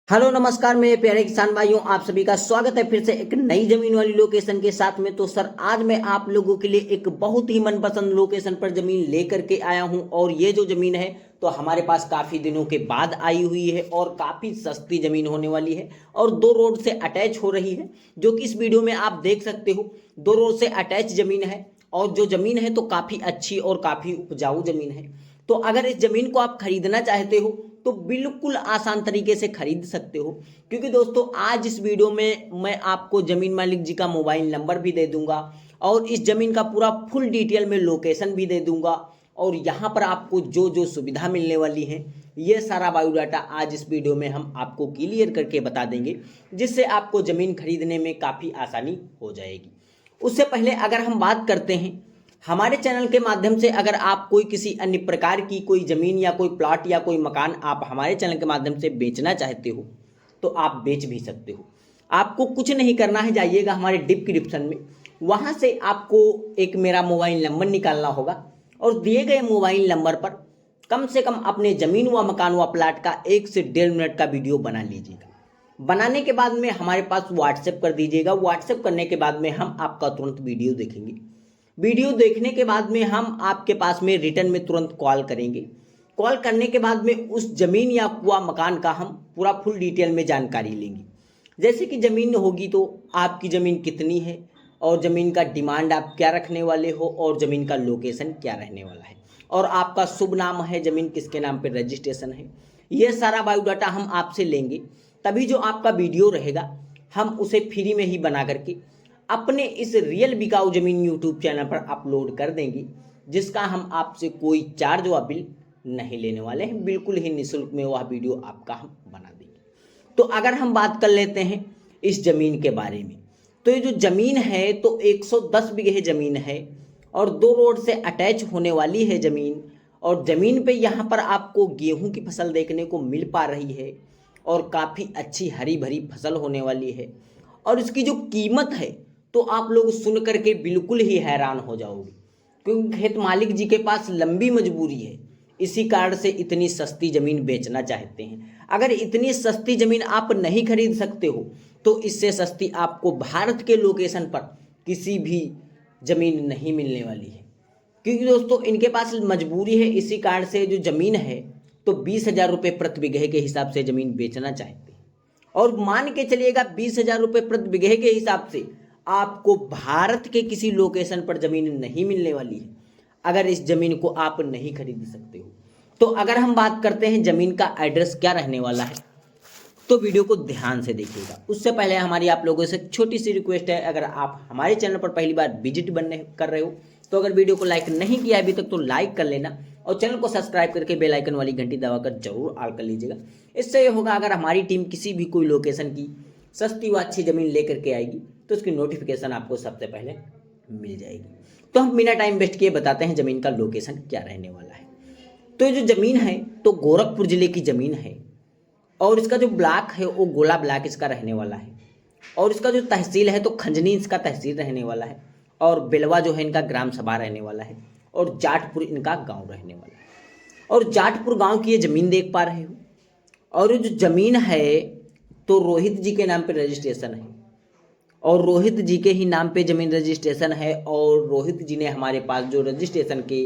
Hello नमस्कार मेरे प्यारे किसान भाइयों, आप सभी का स्वागत है फिर से एक नई जमीन वाली लोकेशन के साथ में। तो सर आज मैं आप लोगों के लिए एक बहुत ही मनपसंद लोकेशन पर जमीन लेकर के आया हूं और ये जो जमीन है तो हमारे पास काफ़ी दिनों के बाद आई हुई है और काफ़ी सस्ती जमीन होने वाली है और दो रोड से अटैच हो रही है, जो कि इस वीडियो में आप देख सकते हो। दो रोड से अटैच जमीन है और जो जमीन है तो काफ़ी अच्छी और काफ़ी उपजाऊ जमीन है। तो अगर इस जमीन को आप खरीदना चाहते हो तो बिल्कुल आसान तरीके से खरीद सकते हो, क्योंकि दोस्तों आज इस वीडियो में मैं आपको जमीन मालिक जी का मोबाइल नंबर भी दे दूंगा और इस जमीन का पूरा फुल डिटेल में लोकेशन भी दे दूंगा और यहाँ पर आपको जो जो सुविधा मिलने वाली है ये सारा बायोडाटा आज इस वीडियो में हम आपको क्लियर करके बता देंगे, जिससे आपको ज़मीन खरीदने में काफ़ी आसानी हो जाएगी। उससे पहले अगर हम बात करते हैं हमारे चैनल के माध्यम से, अगर आप कोई किसी अन्य प्रकार की कोई ज़मीन या कोई प्लॉट या कोई मकान आप हमारे चैनल के माध्यम से बेचना चाहते हो तो आप बेच भी सकते हो। आपको कुछ नहीं करना है, जाइएगा हमारे डिस्क्रिप्शन में, वहाँ से आपको एक मेरा मोबाइल नंबर निकालना होगा और दिए गए मोबाइल नंबर पर कम से कम अपने ज़मीन व मकान व प्लाट का 1 से 1.5 मिनट का वीडियो बना लीजिएगा। बनाने के बाद में हमारे पास व्हाट्सएप कर दीजिएगा। व्हाट्सएप करने के बाद में हम आपका तुरंत वीडियो देखेंगे। वीडियो देखने के बाद में हम आपके पास में रिटर्न में तुरंत कॉल करेंगे। कॉल करने के बाद में उस ज़मीन या कुआ मकान का हम पूरा फुल डिटेल में जानकारी लेंगे। जैसे कि ज़मीन होगी तो आपकी ज़मीन कितनी है और ज़मीन का डिमांड आप क्या रखने वाले हो और ज़मीन का लोकेशन क्या रहने वाला है और आपका शुभ नाम है, ज़मीन किसके नाम पर रजिस्ट्रेशन है, ये सारा बायोडाटा हम आपसे लेंगे। तभी जो आपका वीडियो रहेगा हम उसे फ्री में ही बना करके अपने इस रियल बिकाऊ जमीन यूट्यूब चैनल पर अपलोड कर देंगे, जिसका हम आपसे कोई चार्ज व बिल नहीं लेने वाले हैं। बिल्कुल ही निःशुल्क में वह वीडियो आपका हम बना देंगे। तो अगर हम बात कर लेते हैं इस जमीन के बारे में, तो ये जो जमीन है तो 110 बीघे जमीन है और दो रोड से अटैच होने वाली है जमीन। और जमीन पे यहाँ पर आपको गेहूं की फसल देखने को मिल पा रही है और काफ़ी अच्छी हरी भरी फसल होने वाली है। और इसकी जो कीमत है तो आप लोग सुन करके बिल्कुल ही हैरान हो जाओगे, क्योंकि खेत मालिक जी के पास लंबी मजबूरी है, इसी कारण से इतनी सस्ती ज़मीन बेचना चाहते हैं। अगर इतनी सस्ती ज़मीन आप नहीं खरीद सकते हो तो इससे सस्ती आपको भारत के लोकेशन पर किसी भी ज़मीन नहीं मिलने वाली है, क्योंकि दोस्तों इनके पास मजबूरी है। इसी कारण से जो ज़मीन है तो 20,000 रुपये प्रति बीघे के हिसाब से ज़मीन बेचना चाहते हैं। और मान के चलिएगा 20,000 रुपये प्रति बीघे के हिसाब से आपको भारत के किसी लोकेशन पर ज़मीन नहीं मिलने वाली है अगर इस ज़मीन को आप नहीं खरीद सकते हो। तो अगर हम बात करते हैं ज़मीन का एड्रेस क्या रहने वाला है, तो वीडियो को ध्यान से देखिएगा। उससे पहले हमारी आप लोगों से छोटी सी रिक्वेस्ट है, अगर आप हमारे चैनल पर पहली बार विजिट बनने कर रहे हो तो अगर वीडियो को लाइक नहीं किया अभी तक तो लाइक कर लेना और चैनल को सब्सक्राइब करके बेल आइकन वाली घंटी दबाकर जरूर ऑल कर लीजिएगा। इससे ये होगा अगर हमारी टीम किसी भी कोई लोकेशन की सस्ती व अच्छी ज़मीन लेकर के आएगी तो उसकी नोटिफिकेशन आपको सबसे पहले मिल जाएगी। तो हम बिना टाइम वेस्ट किए बताते हैं ज़मीन का लोकेशन क्या रहने वाला है। तो ये जो ज़मीन है तो गोरखपुर ज़िले की ज़मीन है और इसका जो ब्लॉक है वो गोला ब्लॉक इसका रहने वाला है और इसका जो तहसील है तो खंजनी इसका तहसील रहने वाला है और बेलवा जो है इनका ग्राम सभा रहने वाला है और जाटपुर इनका गांव रहने वाला है। और जाटपुर गांव की ये ज़मीन देख पा रहे हो और ये जो ज़मीन है तो रोहित जी के नाम पे रजिस्ट्रेशन है और रोहित जी के ही नाम पे ज़मीन रजिस्ट्रेशन है और रोहित जी ने हमारे पास जो रजिस्ट्रेशन के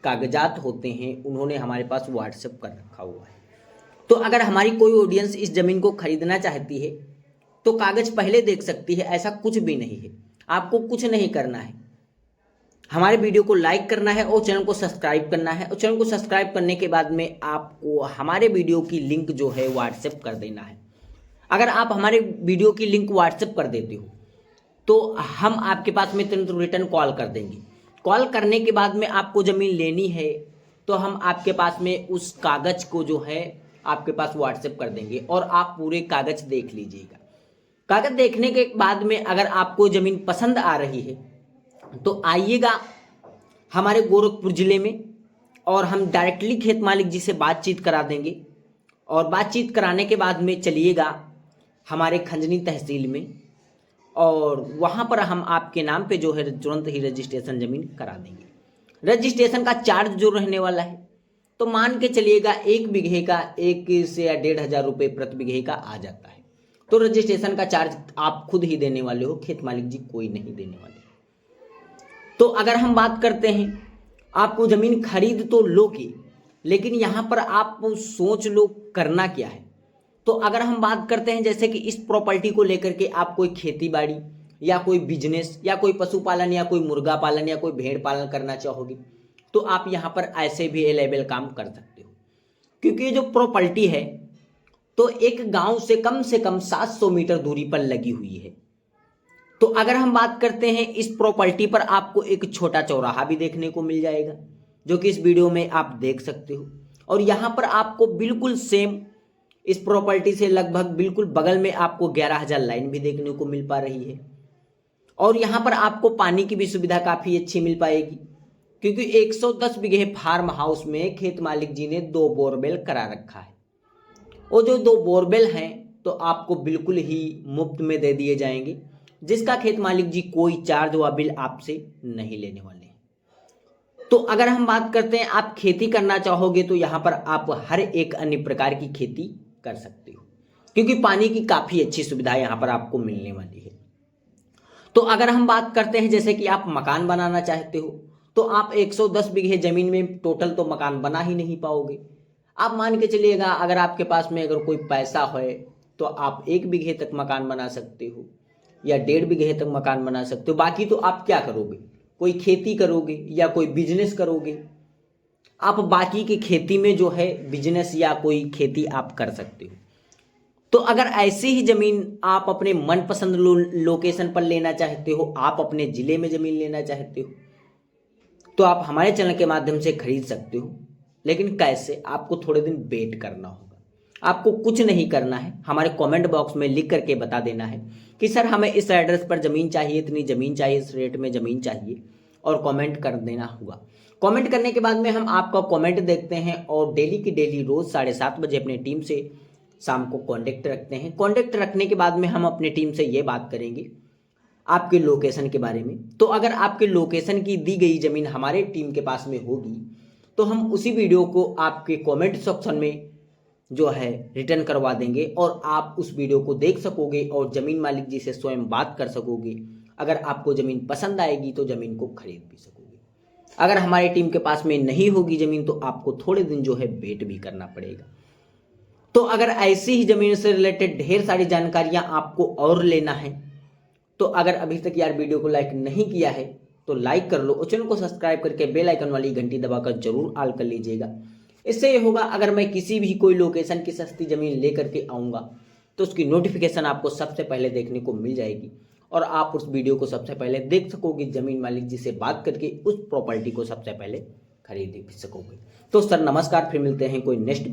कागजात होते हैं उन्होंने हमारे पास व्हाट्सएप कर रखा हुआ है। तो अगर हमारी कोई ऑडियंस इस ज़मीन को खरीदना चाहती है तो कागज़ पहले देख सकती है, ऐसा कुछ भी नहीं है। आपको कुछ नहीं करना है, हमारे वीडियो को लाइक करना है और चैनल को सब्सक्राइब करना है और चैनल को सब्सक्राइब करने के बाद में आपको हमारे वीडियो की लिंक जो है व्हाट्सएप कर देना है। अगर आप हमारे वीडियो की लिंक व्हाट्सएप कर देते हो तो हम आपके पास में तुरंत रिटर्न कॉल कर देंगे। कॉल करने के बाद में आपको ज़मीन लेनी है तो हम आपके पास में उस कागज़ को जो है आपके पास व्हाट्सएप कर देंगे और आप पूरे कागज़ देख लीजिएगा। कागज़ देखने के बाद में अगर आपको ज़मीन पसंद आ रही है तो आइएगा हमारे गोरखपुर ज़िले में और हम डायरेक्टली खेत मालिक जी से बातचीत करा देंगे और बातचीत कराने के बाद में चलिएगा हमारे खंजनी तहसील में और वहाँ पर हम आपके नाम पे जो है तुरंत ही रजिस्ट्रेशन ज़मीन करा देंगे। रजिस्ट्रेशन का चार्ज जो रहने वाला है तो मान के चलिएगा 1 बीघे का 1 से या 1,500 रुपये प्रति बीघे का आ जाता है। तो रजिस्ट्रेशन का चार्ज आप खुद ही देने वाले हो, खेत मालिक जी कोई नहीं देने वाले। तो अगर हम बात करते हैं, आपको जमीन खरीद तो लोगे, लेकिन यहाँ पर आप सोच लो करना क्या है। तो अगर हम बात करते हैं जैसे कि इस प्रॉपर्टी को लेकर के आप कोई खेती बाड़ी या कोई बिजनेस या कोई पशुपालन या कोई मुर्गा पालन या कोई भेड़ पालन करना चाहोगे, तो आप यहाँ पर ऐसे भी अवेलेबल काम कर सकते हो। क्योंकि ये जो प्रॉपर्टी है तो एक गांव से कम 700 मीटर दूरी पर लगी हुई है। तो अगर हम बात करते हैं, इस प्रॉपर्टी पर आपको एक छोटा चौराहा भी देखने को मिल जाएगा, जो कि इस वीडियो में आप देख सकते हो। और यहाँ पर आपको बिल्कुल सेम इस प्रॉपर्टी से लगभग बिल्कुल बगल में आपको 11,000 लाइन भी देखने को मिल पा रही है। और यहाँ पर आपको पानी की भी सुविधा काफ़ी अच्छी मिल पाएगी, क्योंकि 110 बीघे फार्म हाउस में खेत मालिक जी ने 2 बोरवेल करा रखा है। वो जो 2 बोरवेल हैं तो आपको बिल्कुल ही मुफ्त में दे दिए जाएंगे, जिसका खेत मालिक जी कोई चार्ज व बिल आपसे नहीं लेने वाले हैं। तो अगर हम बात करते हैं आप खेती करना चाहोगे, तो यहाँ पर आप हर एक अन्य प्रकार की खेती कर सकते हो, क्योंकि पानी की काफ़ी अच्छी सुविधा यहाँ पर आपको मिलने वाली है। तो अगर हम बात करते हैं जैसे कि आप मकान बनाना चाहते हो, तो आप 110 बीघे जमीन में टोटल तो मकान बना ही नहीं पाओगे। आप मान के चलिएगा अगर आपके पास में अगर कोई पैसा है तो आप 1 बीघे तक मकान बना सकते हो या 1.5 बीघे तक मकान बना सकते हो। बाकी तो आप क्या करोगे, कोई खेती करोगे या कोई बिजनेस करोगे। आप बाकी की खेती में जो है बिजनेस या कोई खेती आप कर सकते हो। तो अगर ऐसी ही जमीन आप अपने मनपसंद लोकेशन पर लेना चाहते हो, आप अपने ज़िले में ज़मीन लेना चाहते हो, तो आप हमारे चैनल के माध्यम से खरीद सकते हो। लेकिन कैसे, आपको थोड़े दिन वेट करना होगा। आपको कुछ नहीं करना है, हमारे कमेंट बॉक्स में लिख करके बता देना है कि सर हमें इस एड्रेस पर ज़मीन चाहिए, इतनी ज़मीन चाहिए, इस रेट में ज़मीन चाहिए, और कमेंट कर देना होगा। कमेंट करने के बाद में हम आपका कमेंट देखते हैं और डेली की डेली रोज़ 7:30 बजे अपनी टीम से शाम को कांटेक्ट रखते हैं। कांटेक्ट रखने के बाद में हम अपनी टीम से ये बात करेंगे आपके लोकेशन के बारे में। तो अगर आपके लोकेशन की दी गई ज़मीन हमारे टीम के पास में होगी, तो हम उसी वीडियो को आपके कमेंट सेक्शन में जो है रिटर्न करवा देंगे और आप उस वीडियो को देख सकोगे और ज़मीन मालिक जी से स्वयं बात कर सकोगे। अगर आपको ज़मीन पसंद आएगी तो ज़मीन को खरीद भी सकोगे। अगर हमारी टीम के पास में नहीं होगी ज़मीन, तो आपको थोड़े दिन जो है वेट भी करना पड़ेगा। तो अगर ऐसी ही ज़मीन से रिलेटेड ढेर सारी जानकारियाँ आपको और लेना है, तो अगर अभी तक यार वीडियो को लाइक नहीं किया है तो लाइक कर लो और चैनल को सब्सक्राइब करके बेल आइकन वाली घंटी दबाकर जरूर ऑल कर लीजिएगा। इससे ये होगा, अगर मैं किसी भी कोई लोकेशन की सस्ती ज़मीन लेकर के आऊँगा तो उसकी नोटिफिकेशन आपको सबसे पहले देखने को मिल जाएगी और आप उस वीडियो को सबसे पहले देख सकोगे। ज़मीन मालिक जी से बात करके उस प्रॉपर्टी को सबसे पहले खरीद भी सकोगे। तो सर नमस्कार, फिर मिलते हैं कोई नेक्स्ट